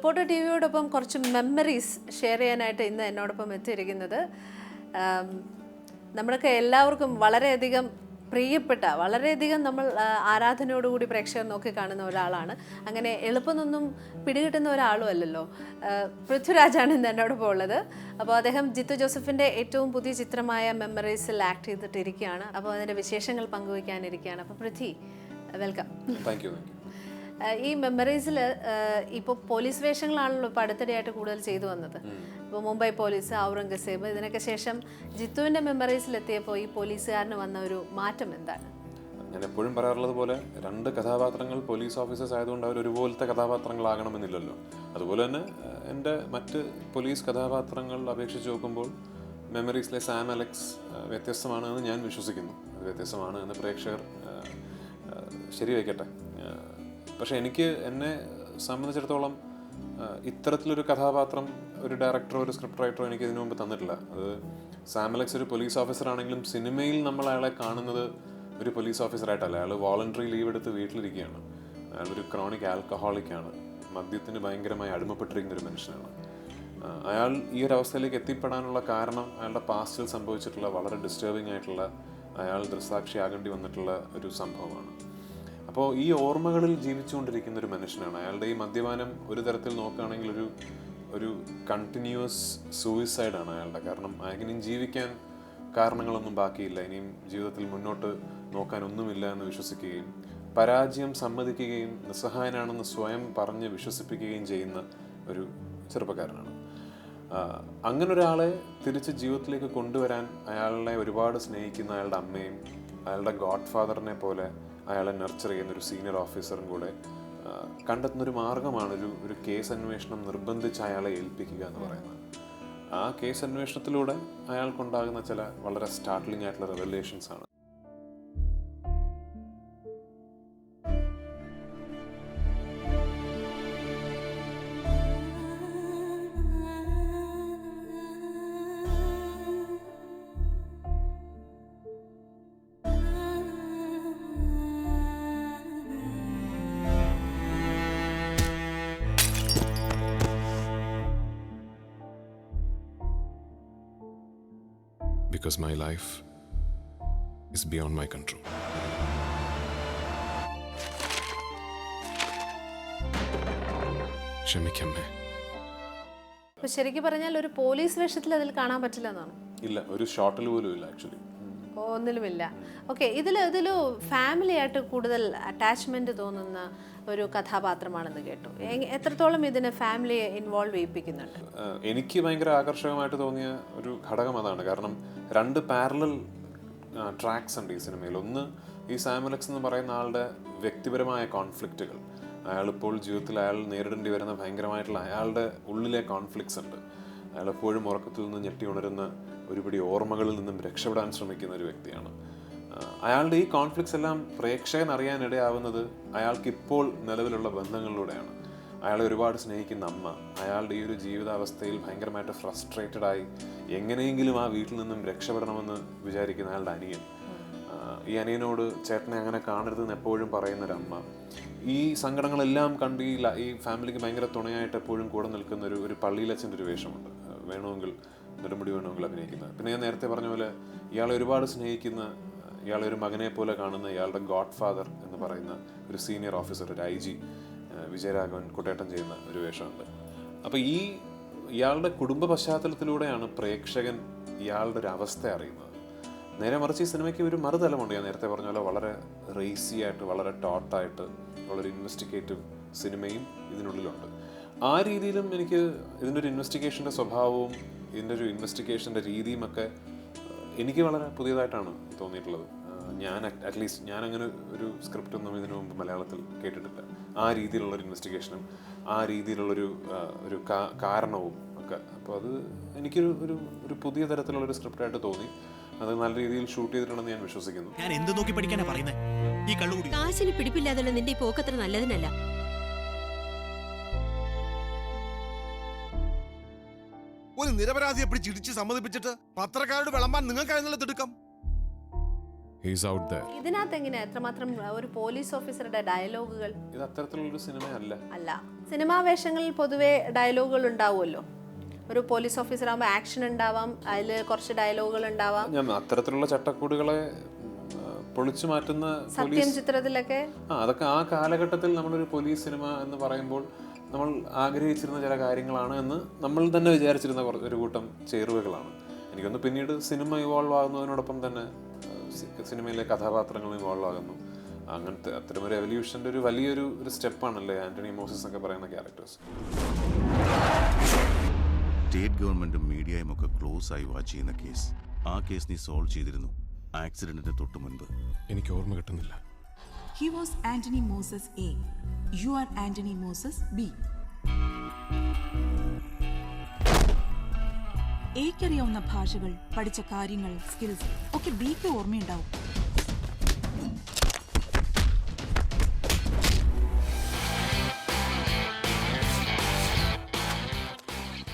Reporter T വിയോടൊപ്പം കുറച്ച് memories share ചെയ്യാനായിട്ട് ഇന്ന് എന്നോടൊപ്പം എത്തിയിരിക്കുന്നത് നമ്മളൊക്കെ എല്ലാവർക്കും വളരെയധികം പ്രിയപ്പെട്ട, വളരെയധികം നമ്മൾ ആരാധനയോടുകൂടി പ്രേക്ഷകർ നോക്കി കാണുന്ന ഒരാളാണ്. അങ്ങനെ എളുപ്പമൊന്നും പിടികിട്ടുന്ന ഒരാളും അല്ലല്ലോ. പൃഥ്വിരാജാണ് ഇന്ന് എന്നോടൊപ്പം ഉള്ളത്. അപ്പോൾ അദ്ദേഹം ജിത്തു ജോസഫിൻ്റെ ഏറ്റവും പുതിയ ചിത്രമായ മെമ്മറീസിൽ ആക്ട് ചെയ്തിട്ടിരിക്കുകയാണ്. അപ്പോൾ അതിൻ്റെ വിശേഷങ്ങൾ പങ്കുവയ്ക്കാനിരിക്കുകയാണ്. അപ്പോൾ പൃഥ്വി, വെൽക്കം. Thank you. ഈ മെമ്മറീസിൽ ഇപ്പോൾ പോലീസ് വേഷങ്ങളാണല്ലോ ഇപ്പോൾ അടുത്തിടെയായിട്ട് കൂടുതൽ ചെയ്തു വന്നത്. ഇപ്പോൾ മുംബൈ പോലീസ്, ഔറംഗസേബ്, ഇതിനൊക്കെ ശേഷം ജിത്തുവിൻ്റെ മെമ്മറീസിലെത്തിയപ്പോൾ ഈ പോലീസുകാരന് വന്ന ഒരു മാറ്റം എന്താണ്? ഞാൻ എപ്പോഴും പറയാറുള്ളത് പോലെ രണ്ട് കഥാപാത്രങ്ങൾ പോലീസ് ഓഫീസേഴ്സ് ആയതുകൊണ്ട് അവർ ഒരുപോലത്തെ കഥാപാത്രങ്ങളാകണമെന്നില്ലല്ലോ. അതുപോലെ തന്നെ എൻ്റെ മറ്റ് പോലീസ് കഥാപാത്രങ്ങൾ അപേക്ഷിച്ച് നോക്കുമ്പോൾ മെമ്മറീസിലെ സാം അലക്സ് വ്യത്യസ്തമാണ് എന്ന് ഞാൻ വിശ്വസിക്കുന്നു. അത് വ്യത്യസ്തമാണ് എന്ന് പ്രേക്ഷകർ ശരിവയ്ക്കട്ടെ. പക്ഷെ എന്നെ സംബന്ധിച്ചിടത്തോളം ഇത്തരത്തിലൊരു കഥാപാത്രം ഒരു ഡയറക്ടറോ ഒരു സ്ക്രിപ്റ്റ് റൈറ്ററോ എനിക്ക് ഇതിനു മുമ്പ് തന്നിട്ടില്ല. അത് സാം അലക്സ് ഒരു പോലീസ് ഓഫീസർ ആണെങ്കിലും സിനിമയിൽ നമ്മൾ അയാളെ കാണുന്നത് ഒരു പോലീസ് ഓഫീസറായിട്ടല്ല. അയാൾ വോളണ്ടറി ലീവ് എടുത്ത് വീട്ടിലിരിക്കുകയാണ്. അയാളൊരു ക്രോണിക് ആൽക്കഹോളിക്കാണ്. മദ്യത്തിന് ഭയങ്കരമായി അടിമപ്പെട്ടിരിക്കുന്ന ഒരു മനുഷ്യനാണ്. അയാൾ ഈ ഒരു അവസ്ഥയിലേക്ക് എത്തിപ്പെടാനുള്ള കാരണം അയാളുടെ പാസ്റ്റിൽ സംഭവിച്ചിട്ടുള്ള വളരെ ഡിസ്റ്റർബിംഗ് ആയിട്ടുള്ള, അയാൾ ദൃക്സാക്ഷിയാകേണ്ടി വന്നിട്ടുള്ള ഒരു സംഭവമാണ്. അപ്പോൾ ഈ ഓർമ്മകളിൽ ജീവിച്ചുകൊണ്ടിരിക്കുന്ന ഒരു മനുഷ്യനാണ്. അയാളുടെ ഈ മദ്യപാനം ഒരു തരത്തിൽ നോക്കുകയാണെങ്കിൽ ഒരു കണ്ടിന്യൂസ് സൂയിസൈഡാണ് അയാളുടെ. കാരണം അയാൾക്കിനിയും ജീവിക്കാൻ കാരണങ്ങളൊന്നും ബാക്കിയില്ല, ഇനിയും ജീവിതത്തിൽ മുന്നോട്ട് നോക്കാനൊന്നുമില്ല എന്ന് വിശ്വസിക്കുകയും പരാജയം സമ്മതിക്കുകയും നിസ്സഹായനാണെന്ന് സ്വയം പറഞ്ഞ് വിശ്വസിപ്പിക്കുകയും ചെയ്യുന്ന ഒരു ചെറുപ്പക്കാരനാണ്. അങ്ങനെ ഒരാളെ തിരിച്ച് ജീവിതത്തിലേക്ക് കൊണ്ടുവരാൻ അയാളെ ഒരുപാട് സ്നേഹിക്കുന്ന അയാളുടെ അമ്മയും അയാളുടെ ഗോഡ് ഫാദറിനെ പോലെ അയാളെ നർച്ചർ ചെയ്യുന്ന ഒരു സീനിയർ ഓഫീസറും കൂടെ കണ്ടെത്തുന്നൊരു മാർഗമാണ് ഒരു കേസ് അന്വേഷണം നിർബന്ധിച്ച് അയാളെ ഏൽപ്പിക്കുക എന്ന് പറയുന്നത്. ആ കേസ് അന്വേഷണത്തിലൂടെ അയാൾക്കുണ്ടാകുന്ന ചില വളരെ സ്റ്റാർട്ട്ലിംഗ് ആയിട്ടുള്ള റെവലേഷൻസ് ആണ്. Because my life is beyond my control. ക്ഷമിക്കമ്മേ. അപ്പോൾ ശരിക്കും പറഞ്ഞാൽ ഒരു പോലീസ് വേഷത്തിൽ അതിൽ കാണാൻ പറ്റില്ല എന്നാണ്? ഇല്ല, ഒരു ഷോട്ടിൽ പോലും ഇല്ല ആക്ച്വലി. ഒന്നിലുമില്ല. ഓക്കെ, ഇതിൽ ഫാമിലി ആയിട്ട് കൂടുതൽ അറ്റാച്ച്മെന്റ് തോന്നുന്ന ഒരു കഥാപാത്രമാണെന്ന് കേട്ടു. എത്രത്തോളം ഇതിന് ഫാമിലിയെ ഇൻവോൾവ് ചെയ്യിപ്പിക്കുന്നുണ്ട്? എനിക്ക് ഭയങ്കര ആകർഷകമായിട്ട് തോന്നിയ ഒരു ഘടകം അതാണ്. കാരണം രണ്ട് പാരലൽ ട്രാക്സ് ഉണ്ട് ഈ സിനിമയിൽ. ഒന്ന്, ഈ സാം അലക്സ് എന്ന് പറയുന്ന ആളുടെ വ്യക്തിപരമായ കോൺഫ്ലിക്റ്റുകൾ, അയാളിപ്പോൾ ജീവിതത്തിൽ അയാൾ നേരിടേണ്ടി വരുന്ന ഭയങ്കരമായിട്ടുള്ള അയാളുടെ ഉള്ളിലെ കോൺഫ്ലിക്ട്സ് ഉണ്ട്. അയാൾ എപ്പോഴും ഉറക്കത്തിൽ നിന്ന് ഞെട്ടി ഉണരുന്ന ഒരുപിടി ഓർമ്മകളിൽ നിന്നും രക്ഷപ്പെടാൻ ശ്രമിക്കുന്ന ഒരു വ്യക്തിയാണ്. അയാളുടെ ഈ കോൺഫ്ലിക്ട്സ് എല്ലാം പ്രേക്ഷകൻ അറിയാനിടയാവുന്നത് അയാൾക്കിപ്പോൾ നിലവിലുള്ള ബന്ധങ്ങളിലൂടെയാണ്. അയാളെ ഒരുപാട് സ്നേഹിക്കുന്ന അമ്മ, അയാളുടെ ഈ ഒരു ജീവിതാവസ്ഥയിൽ ഭയങ്കരമായിട്ട് ഫ്രസ്ട്രേറ്റഡായി എങ്ങനെയെങ്കിലും ആ വീട്ടിൽ നിന്നും രക്ഷപ്പെടണമെന്ന് വിചാരിക്കുന്ന അയാളുടെ അനിയൻ, ഈ അനിയനോട് ചേട്ടനെ അങ്ങനെ കാണരുതെന്ന് എപ്പോഴും പറയുന്നൊരമ്മ, ഈ സങ്കടങ്ങളെല്ലാം കണ്ട് ഈ ഫാമിലിക്ക് ഭയങ്കര തുണയായിട്ട് എപ്പോഴും കൂടെ നിൽക്കുന്ന ഒരു പള്ളിയിലച്ഛൻ്റെ ഒരു വേഷമുണ്ട്, വേണമെങ്കിൽ നെടുമുടി വേണമെങ്കിൽ അഭിനയിക്കുന്നത്. പിന്നെ ഞാൻ നേരത്തെ പറഞ്ഞ പോലെ ഇയാളെ ഒരുപാട് സ്നേഹിക്കുന്ന, ഇയാളെ ഒരു മകനെ പോലെ കാണുന്ന ഇയാളുടെ ഗോഡ് ഫാദർ എന്ന് പറയുന്ന ഒരു സീനിയർ ഓഫീസർ, ഒരു IG വിജയരാഘവൻ കുട്ടേട്ടൻ ചെയ്യുന്ന ഒരു വേഷമുണ്ട്. അപ്പോൾ ഇയാളുടെ കുടുംബ പശ്ചാത്തലത്തിലൂടെയാണ് പ്രേക്ഷകൻ ഇയാളുടെ ഒരു അവസ്ഥ അറിയുന്നത്. നേരെ മറിച്ച് ഈ സിനിമയ്ക്ക് ഒരു മറുതലമുണ്ട്. ഞാൻ നേരത്തെ പറഞ്ഞ പോലെ വളരെ റേസി ആയിട്ട്, വളരെ ടോട്ടായിട്ട് ഉള്ളൊരു ഇൻവെസ്റ്റിഗേറ്റീവ് സിനിമയും ഇതിനുള്ളിലുണ്ട്. ആ രീതിയിലും എനിക്ക് ഇതിൻ്റെ ഒരു ഇൻവെസ്റ്റിഗേഷൻ്റെ സ്വഭാവവും ഇതിൻ്റെ ഒരു ഇൻവെസ്റ്റിഗേഷൻ്റെ രീതിയും ഒക്കെ എനിക്ക് വളരെ പുതിയതായിട്ടാണ് തോന്നിയിട്ടുള്ളത്. അറ്റ്ലീസ്റ്റ് ഞാൻ അങ്ങനെ ഒരു സ്ക്രിപ്റ്റ് ഒന്നും ഇതിനു മുമ്പ് മലയാളത്തിൽ കേട്ടിട്ടില്ല. ആ രീതിയിലുള്ളൊരു ഇൻവെസ്റ്റിഗേഷനും ആ രീതിയിലുള്ളൊരു കാരണവും ഒക്കെ. അപ്പോൾ അത് എനിക്കൊരു പുതിയ തരത്തിലുള്ളൊരു സ്ക്രിപ്റ്റായിട്ട് തോന്നി. അത് നല്ല രീതിയിൽ ഷൂട്ട് ചെയ്തിട്ടുണ്ടെന്ന് ഞാൻ വിശ്വസിക്കുന്നു. ഞാൻ എന്ത് നോക്കി പഠിക്കാനാ പറയുന്നത്? ഈ കള്ളുകൂടി കാശിന് പിടിപ്പില്ലാതുള്ള നിന്റെ ഈ പോക്കത്ര നല്ലതിനല്ല. ഒരു നിരപരാധിയെ പിടിച്ചിടിച്ച് സമ്മതിപ്പിച്ചിട്ട് പത്രക്കാരോട് വിളമ്പാൻ നിങ്ങൾക്കായിരുന്നല്ലോ തിടുക്കം. He's out there. ഇതിനകത്ത് എങ്ങനെയാ എത്രമാത്രം ഒരു പോലീസ് ഓഫീസറുടെ ഡയലോഗുകൾ? ഇത് അത്തരത്തിലുള്ളൊരു സിനിമയല്ല. അല്ല, സിനിമാ വേഷങ്ങളിൽ പൊതുവെ ഡയലോഗുകൾ ഉണ്ടാവുമല്ലോ. ഒരു പോലീസ് ഓഫീസർ ആകുമ്പോൾ ആക്ഷൻ ഉണ്ടാവാം, അതിൽ കുറച്ച് ഡയലോഗുകൾ ഉണ്ടാവാം. ഞാൻ അത്തരത്തിലുള്ള ചട്ടക്കൂടുകളെ പൊളിച്ചു മാറ്റുന്ന സത്യം ചിത്രത്തിലൊക്കെ അതൊക്കെ ആ കാലഘട്ടത്തിൽ നമ്മളൊരു പോലീസ് സിനിമ എന്ന് പറയുമ്പോൾ നമ്മൾ ആഗ്രഹിച്ചിരുന്ന ചില കാര്യങ്ങളാണ് എന്ന് നമ്മൾ തന്നെ വിചാരിച്ചിരുന്ന ഒരു കൂട്ടം ചേരുവകളാണ്. എനിക്കൊന്ന് പിന്നീട് സിനിമ ഇവോൾവ് ആകുന്നതിനോടൊപ്പം തന്നെ സിനിമയിലെ കഥാപാത്രങ്ങൾ ഇവോൾവ് ആകുന്നു. അങ്ങനത്തെ അത്തരമൊരു എവല്യൂഷൻ്റെ ഒരു വലിയൊരു സ്റ്റെപ്പാണല്ലേ ആന്റണി മോസസ് ഒക്കെ പറയുന്ന ക്യാരക്ടേഴ്സ്. സ്റ്റേറ്റ് ഗവൺമെന്റും മീഡിയയും ഒക്കെ ക്ലോസ് ആയി വാച്ച് ചെയ്യുന്ന കേസ്, ആ കേസ് നീ സോൾവ് ചെയ്തിരുന്നു ആക്സിഡന്റിന് തൊട്ട് മുൻപ്. എനിക്ക് ഓർമ്മ കിട്ടുന്നില്ല. He was Anthony Moses A. You are Anthony Moses B. എയ്ക്കറിയാവുന്ന ഭാഷകൾ, പഠിച്ച കാര്യങ്ങൾ, സ്കിൽസ് ഒക്കെ ബിക്ക് ഓർമ്മയുണ്ടാവും.